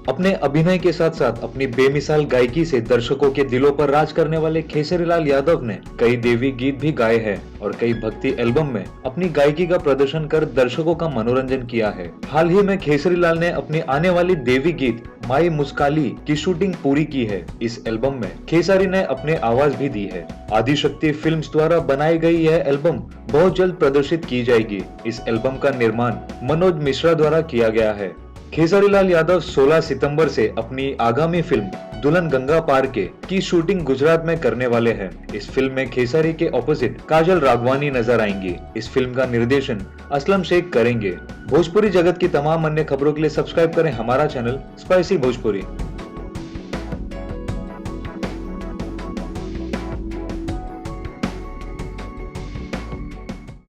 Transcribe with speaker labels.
Speaker 1: अपने अभिनय के साथ साथ अपनी बेमिसाल गायकी से दर्शकों के दिलों पर राज करने वाले खेसरीलाल यादव ने कई देवी गीत भी गाए हैं और कई भक्ति एल्बम में अपनी गायकी का प्रदर्शन कर दर्शकों का मनोरंजन किया है। हाल ही में खेसरीलाल ने अपनी आने वाली देवी गीत माई मुस्काली की शूटिंग पूरी की है। इस एल्बम में खेसारी ने अपने आवाज भी दी है। आदिशक्ति फिल्म्स द्वारा बनाई गई यह एल्बम बहुत जल्द प्रदर्शित की जाएगी। इस एल्बम का निर्माण मनोज मिश्रा द्वारा किया गया है। खेसारीलाल यादव 16 सितंबर से अपनी आगामी फिल्म दुल्हन गंगा पार के की शूटिंग गुजरात में करने वाले हैं। इस फिल्म में खेसारी के ऑपोजिट काजल राघवानी नजर आएंगी। इस फिल्म का निर्देशन असलम शेख करेंगे। भोजपुरी जगत की तमाम अन्य खबरों के लिए सब्सक्राइब करें हमारा चैनल स्पाइसी भोजपुरी।